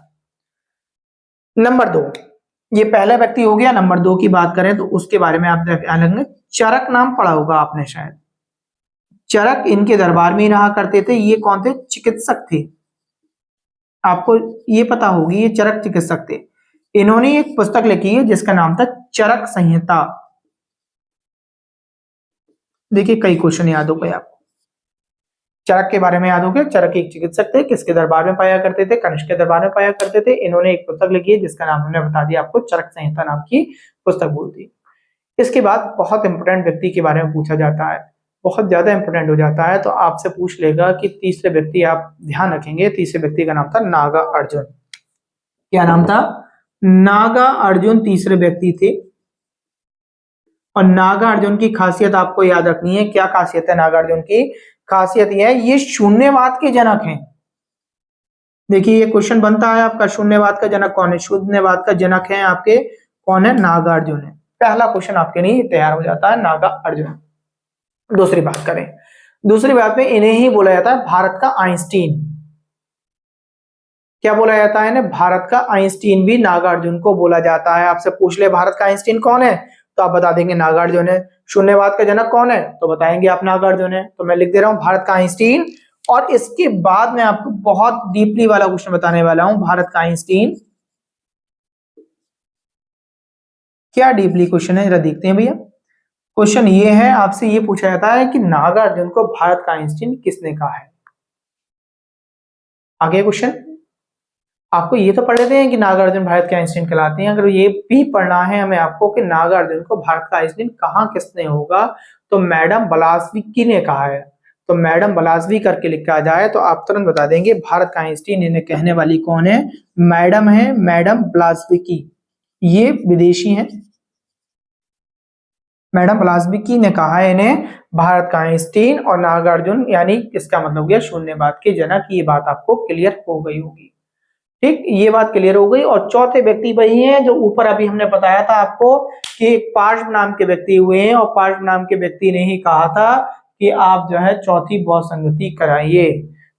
नंबर 2, ये पहला व्यक्ति हो गया। नंबर 2 की बात करें तो उसके बारे में आप ध्यान रखेंगे, चरक नाम पढ़ा होगा आपने शायद। चरक इनके दरबार में ही रहा करते थे। ये कौन थे, चिकित्सक थे, आपको ये पता होगी, ये चरक चिकित्सक थे। इन्होंने एक पुस्तक लिखी है जिसका नाम था चरक संहिता। देखिए, कई क्वेश्चन याद हो गए आपको, चरक के बारे में याद हो गया। चरक एक चिकित्सक थे, किसके दरबार में पाया करते थे, कनिष्क के दरबार में पाया करते थे। इन्होंने एक पुस्तक लिखी है जिसका नाम हमने बता दिया आपको, चरक संहिता नाम की पुस्तक बोलती है। इसके बाद बहुत इंपोर्टेंट व्यक्ति के बारे में पूछा जाता है, बहुत ज्यादा इंपोर्टेंट हो जाता है, तो आपसे पूछ लेगा कि तीसरे व्यक्ति, आप ध्यान रखेंगे, तीसरे व्यक्ति का नाम था नागा अर्जुन। क्या नाम था, नागा अर्जुन तीसरे व्यक्ति थे। और नागा अर्जुन की खासियत आपको याद रखनी है। क्या खासियत है नागा अर्जुन की, खासियत यह है ये शून्यवाद के जनक हैं। देखिए, ये क्वेश्चन बनता है आपका, शून्यवाद का जनक कौन है, शून्यवाद का जनक है आपके कौन है, नागा अर्जुन है। पहला क्वेश्चन आपके लिए तैयार हो जाता है, नागा अर्जुन। दूसरी बात करें, दूसरी बात में इन्हें ही बोला जाता है भारत का आइंस्टीन। क्या बोला जाता है इन्हें, भारत का आइंस्टीन भी नागार्जुन को बोला जाता है। आपसे पूछ ले भारत का आइंस्टीन कौन है, तो आप बता देंगे नागार्जुन है। शून्यवाद का जनक कौन है, तो बताएंगे आप नागार्जुन है। तो मैं लिख दे रहा हूं भारत का आइंस्टीन। और इसके बाद मैं आपको बहुत डीपली वाला क्वेश्चन बताने वाला हूं, भारत का आइंस्टीन। क्या डीपली क्वेश्चन है, जरा देखते हैं भैया। क्वेश्चन ये है, आपसे ये पूछा जाता है कि नागार्जुन को भारत का आइंस्टीन किसने कहा है। आगे क्वेश्चन, आपको ये तो पढ़ लेते हैं कि नागार्जुन भारत के आइंस्टीन कहलाते हैं। अगर ये भी पढ़ना है हमें आपको कि नागार्जुन को भारत का आइंस्टीन कहाँ किसने होगा, तो मैडम ब्लास्की ने कहा है। तो मैडम ब्लासबी करके लिखा जाए तो आप तुरंत बता देंगे भारत का आइंस्टीन इन्हें कहने वाली कौन है, मैडम है, मैडम ब्लासविकी। ये विदेशी हैं। मैडम ब्लासविकी ने कहा है इन्हें भारत का आइंस्टीन, और नागार्जुन यानी इसका मतलब हो गया शून्यवाद के जनक। ये बात आपको क्लियर हो गई होगी। ठीक, ये बात क्लियर हो गई। और चौथे व्यक्ति वही हैं जो ऊपर अभी हमने बताया था आपको कि पार्श्व नाम के व्यक्ति हुए हैं, और पार्श्व नाम के व्यक्ति ने ही कहा था कि आप जो है चौथी बौद्ध संगति कराइए।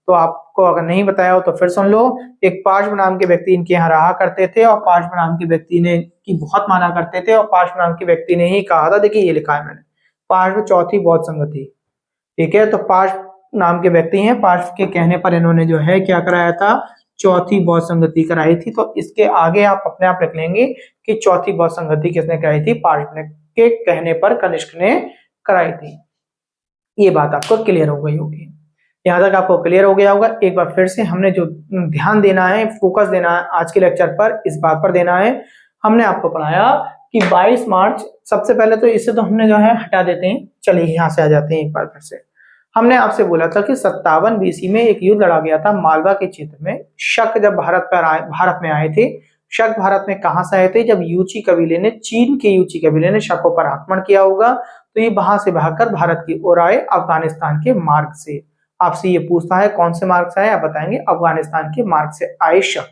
तो आपको अगर नहीं बताया हो तो फिर सुन लो। एक पार्श्व नाम के व्यक्ति इनके यहाँ रहा करते थे, और पार्श्व नाम के व्यक्ति ने की बहुत माना करते थे, और पार्श्व नाम के व्यक्ति ने ही कहा था, देखिए ये लिखा है मैंने, पार्श्व चौथी बौद्ध संगति। ठीक है, तो पार्श्व नाम के व्यक्ति हैं, पार्श्व के कहने पर इन्होंने जो है क्या कराया था, चौथी बौद्ध संगति कराई थी। तो इसके आगे आप अपने आप लिख लेंगे कि चौथी बौद्ध संगति किसने कराई थी, पार्श्व के कहने पर कनिष्क ने कराई थी। ये बात आपको क्लियर हो गई होगी। यहाँ तक आपको क्लियर हो गया होगा। एक बार फिर से हमने जो ध्यान देना है, फोकस देना है आज के लेक्चर पर, इस बात पर देना है। हमने आपको पढ़ाया कि 22 मार्च, सबसे पहले तो इसे तो हमने जो है हटा देते हैं, चलिए यहाँ से आ जाते हैं एक बार फिर से। हमने आपसे बोला था कि 57 बीसी में एक युद्ध लड़ा गया था मालवा के क्षेत्र में। शक जब भारत में आए थे। शक भारत में कहां से आए थे, जब यूची कबीले ने, चीन के यूची कबीले ने शकों पर आक्रमण किया होगा, तो ये वहां से भागकर भारत की ओर आए, अफगानिस्तान के मार्ग से। आपसे ये पूछता है कौन से मार्ग से आए, आप बताएंगे अफगानिस्तान के मार्ग से आए शक।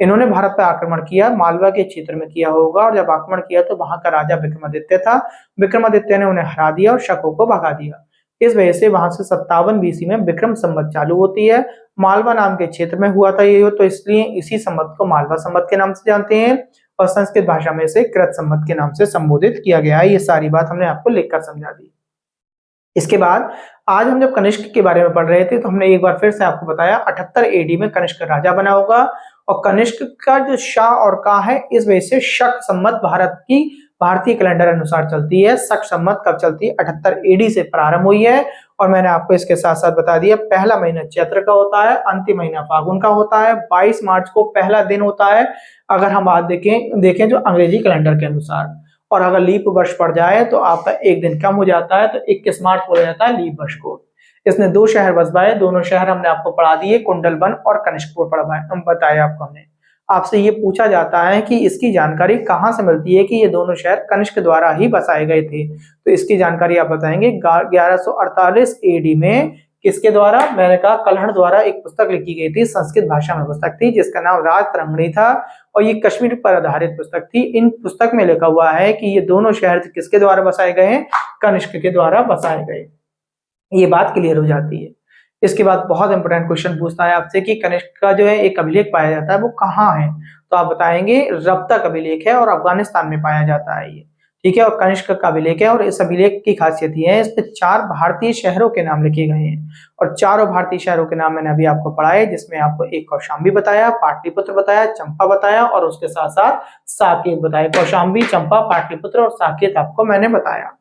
इन्होंने भारत पर आक्रमण किया, मालवा के क्षेत्र में किया होगा, और जब आक्रमण किया तो वहां का राजा विक्रमादित्य था। विक्रमादित्य ने उन्हें हरा दिया और शकों को भगा दिया। इस वजह से वहां से 57 बीसी में विक्रम संवत चालू होती है। मालवा नाम के क्षेत्र में हुआ था ये, तो इसलिए इसी संवत को मालवा संवत के नाम से जानते हैं, और संस्कृत भाषा में इसे कृत संवत के नाम से संबोधित किया गया है। ये सारी बात हमने आपको लिखकर समझा दी। इसके बाद आज हम जब कनिष्क के बारे में पढ़ रहे थे तो हमने एक बार फिर से आपको बताया 78 एडी में कनिष्क राजा बना होगा, और कनिष्क का जो शाह और का है, इस वजह से शक संवत भारतीय कैलेंडर अनुसार चलती है। शक संवत कब चलती है, 78 एडी से प्रारंभ हुई है। और मैंने आपको इसके साथ साथ बता दिया, पहला महीना चैत्र का होता है, अंतिम महीना फागुन का होता है, 22 मार्च को पहला दिन होता है अगर हम बात देखें जो अंग्रेजी कैलेंडर के अनुसार। और अगर लीप वर्ष पड़ जाए तो आपका एक दिन कम हो जाता है, तो 21 मार्च हो जाता है लीप वर्ष को। इसने 2 शहर बसवाए, दोनों शहर हमने आपको पढ़ा दिए, कुंडलबन और कनिष्कपुर बताया आपको हमने। आपसे ये पूछा जाता है कि इसकी जानकारी कहाँ से मिलती है कि ये दोनों शहर कनिष्क द्वारा ही बसाए गए थे, तो इसकी जानकारी आप बताएंगे 1148 एडी में किसके द्वारा, मैंने कहा कल्हड़ द्वारा एक पुस्तक लिखी गई थी, संस्कृत भाषा में पुस्तक थी जिसका नाम राजतरंगिणी था, और ये कश्मीर पर आधारित पुस्तक थी। इन पुस्तक में लिखा हुआ है कि ये दोनों शहर किसके द्वारा बसाए गए हैं, कनिष्क के द्वारा बसाए गए। ये बात क्लियर हो जाती है। इसके बाद बहुत इंपोर्टेंट क्वेश्चन पूछता है आपसे कि कनिष्क का जो है एक अभिलेख पाया जाता है वो कहाँ है, तो आप बताएंगे रप्तक अभिलेख है और अफगानिस्तान में पाया जाता है ये। ठीक है, और कनिष्क का अभिलेख है, और इस अभिलेख की खासियत ये है, इस पे 4 भारतीय शहरों के नाम लिखे गए हैं, और चारों भारतीय शहरों के नाम मैंने अभी आपको पढ़ाए, जिसमें आपको एक कौशाम्बी बताया, पाटलिपुत्र बताया, चंपा बताया, और उसके साथ साथ साकेत बताया। कौशाम्बी, चंपा, पाटलिपुत्र और साकेत आपको मैंने बताया।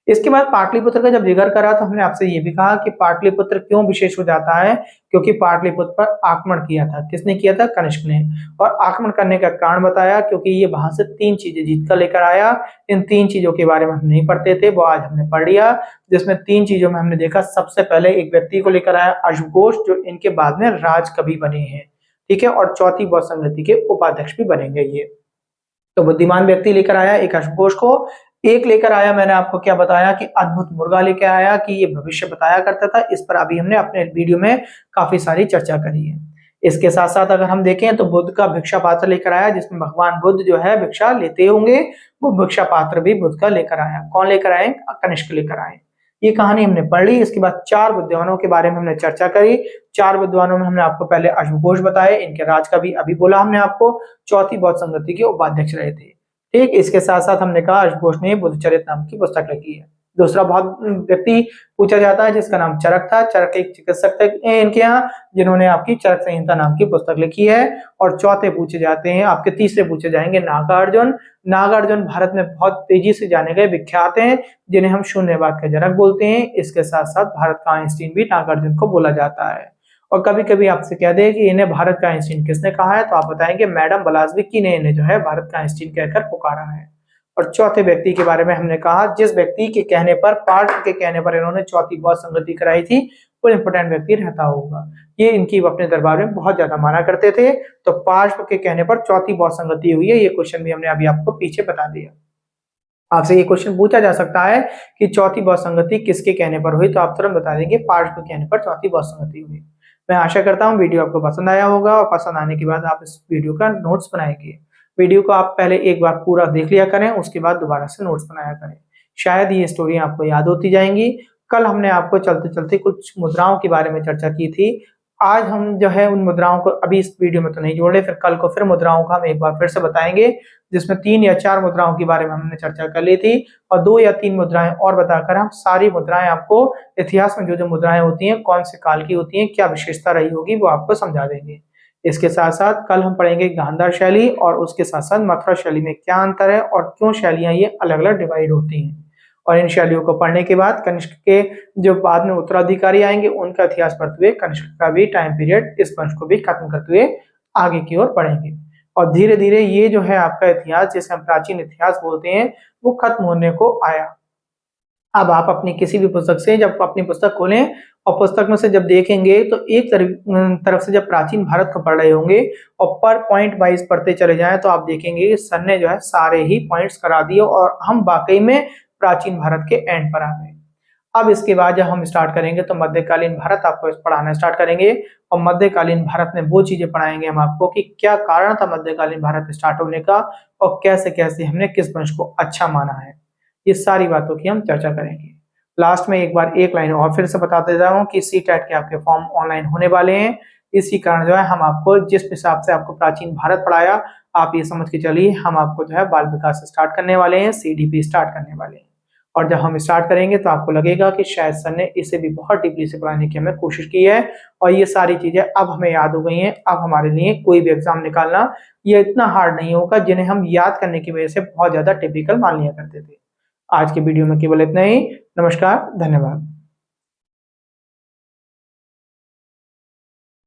इसके बाद पाटलिपुत्र का जब जिक्र करा तो हमने आपसे ये भी कहा कि पाटलिपुत्र क्यों विशेष हो जाता है, क्योंकि पाटलिपुत्र पर आक्रमण किया था, किसने किया था, कनिष्क ने। और आक्रमण करने का कारण बताया क्योंकि ये वहां से 3 चीजें जीत कर लेकर आया। इन 3 चीजों के बारे में हम नहीं पढ़ते थे, वो आज हमने पढ़ लिया, जिसमें 3 चीजों में हमने देखा, सबसे पहले एक व्यक्ति को लेकर आया अश्वघोष, जो इनके बाद में राजकवि बने हैं। ठीक है, और चौथी बौद्ध संगति के उपाध्यक्ष भी बनेंगे ये। तो बुद्धिमान व्यक्ति लेकर आया एक अश्वघोष को, एक लेकर आया मैंने आपको क्या बताया कि अद्भुत मुर्गा लेकर आया, कि ये भविष्य बताया करता था। इस पर अभी हमने अपने वीडियो में काफी सारी चर्चा करी है। इसके साथ साथ अगर हम देखें तो बुद्ध का भिक्षा पात्र लेकर आया, जिसमें भगवान बुद्ध जो है भिक्षा लेते होंगे, वो भिक्षा पात्र भी बुद्ध का लेकर आया। कौन लेकर आए, कनिष्क लेकर आए। ये कहानी हमने पढ़ ली। इसके बाद 4 विद्वानों के बारे में हमने चर्चा करी। 4 विद्वानों में हमने आपको पहले अश्वघोष बताए, इनके राज का भी अभी बोला हमने आपको, चौथी बौद्ध संगति के उपाध्यक्ष रहे थे। ठीक, इसके साथ साथ हमने कहा अश्वघोष ने बुद्धचरित नाम की पुस्तक लिखी है। दूसरा बहुत व्यक्ति पूछा जाता है जिसका नाम चरक था। चरक एक चिकित्सक थे इनके यहाँ, जिन्होंने आपकी चरक संहिता नाम की पुस्तक लिखी है। और चौथे पूछे जाते हैं आपके, तीसरे पूछे जाएंगे नागार्जुन। नागार्जुन भारत में बहुत तेजी से जाने गए विख्यात हैं, जिन्हें हम शून्यवाद का जनक बोलते हैं। इसके साथ साथ भारत का आइंस्टीन भी नागार्जुन को बोला जाता है। और कभी कभी आपसे कह दे कि इन्हें भारत का आइंस्टीन किसने कहा है, तो आप बताएंगे मैडम ब्लासविकी ने इन्हें जो है भारत का आइंस्टीन कहकर पुकारा है। और चौथे व्यक्ति के बारे में हमने कहा जिस व्यक्ति के कहने पर, पार्श्व के कहने पर इन्होंने चौथी बहुत संगति कराई थी, वो इंपोर्टेंट व्यक्ति रहता होगा। ये इनकी अपने दरबार में बहुत ज्यादा माना करते थे। तो पार्श्व के कहने पर चौथी बहुत संगति हुई है, ये क्वेश्चन भी हमने अभी आपको पीछे बता दिया। आपसे ये क्वेश्चन पूछा जा सकता है कि चौथी बहुत संगति किसके कहने पर हुई, तो आप तुरंत बता देंगे पार्श्व के कहने पर चौथी बहुत संगति हुई। मैं आशा करता हूँ वीडियो आपको पसंद आया होगा और पसंद आने के बाद आप इस वीडियो का नोट्स बनाएंगे। वीडियो को आप पहले एक बार पूरा देख लिया करें, उसके बाद दोबारा से नोट्स बनाया करें। शायद ये स्टोरी आपको याद होती जाएंगी। कल हमने आपको चलते चलते कुछ मुद्राओं के बारे में चर्चा की थी। आज हम जो है उन मुद्राओं को अभी इस वीडियो में तो नहीं जोड़े, फिर कल को फिर मुद्राओं का हम एक बार फिर से बताएंगे, जिसमें 3 या 4 मुद्राओं के बारे में हमने चर्चा कर ली थी और 2 या 3 मुद्राएं और बताकर हम सारी मुद्राएं आपको इतिहास में जो मुद्राएं होती हैं, कौन से काल की होती हैं, क्या विशेषता रही होगी, वो आपको समझा देंगे। इसके साथ साथ कल हम पढ़ेंगे गांधार शैली और उसके साथ साथ मथुरा शैली में क्या अंतर है और क्यों शैलियां ये अलग अलग डिवाइड होती हैं। और इन शैलियों को पढ़ने के बाद कनिष्क के जो बाद में उत्तराधिकारी आएंगे उनका इतिहास पढ़ते हुए कनिष्क का भी टाइम पीरियड, इस वंश को भी खत्म करते हुए आगे की ओर बढ़ेंगे। और धीरे धीरे ये जो है आपका इतिहास, जिसे हम प्राचीन इतिहास बोलते हैं, वो खत्म होने को आया। अब आप अपनी किसी भी पुस्तक से जब अपनी पुस्तक खोलें और पुस्तक में से जब देखेंगे तो एक तरफ से जब प्राचीन भारत को पढ़ रहे होंगे और पर पॉइंट वाइज पढ़ते चले जाएं तो आप देखेंगे कि सर ने जो है सारे ही पॉइंट्स करा दिए और हम वाकई में प्राचीन भारत के एंड पर आ गए। अब इसके बाद जब हम स्टार्ट करेंगे तो मध्यकालीन भारत आपको पढ़ाना स्टार्ट करेंगे और मध्यकालीन भारत में वो चीजें पढ़ाएंगे हम आपको कि क्या कारण था मध्यकालीन भारत स्टार्ट होने का और कैसे कैसे हमने किस वंश को अच्छा माना है। ये सारी बातों की हम चर्चा करेंगे। लास्ट में एक बार एक लाइन और फिर से बता देता हूँ कि CTET के आपके फॉर्म ऑनलाइन होने वाले हैं। इसी कारण जो है हम आपको जिस हिसाब से आपको प्राचीन भारत पढ़ाया, आप ये समझ के चलिए हम आपको जो है बाल विकास स्टार्ट करने वाले हैं, CDP स्टार्ट करने वाले हैं। और जब हम स्टार्ट करेंगे तो आपको लगेगा कि शायद सर ने इसे भी बहुत डीपली से पढ़ाने की हमें कोशिश की है और ये सारी चीजें अब हमें याद हो गई हैं। अब हमारे लिए कोई भी एग्जाम निकालना ये इतना हार्ड नहीं होगा, जिन्हें हम याद करने की वजह से बहुत ज्यादा टिपिकल मान लिया करते थे। आज के वीडियो में केवल इतना ही। नमस्कार, धन्यवाद।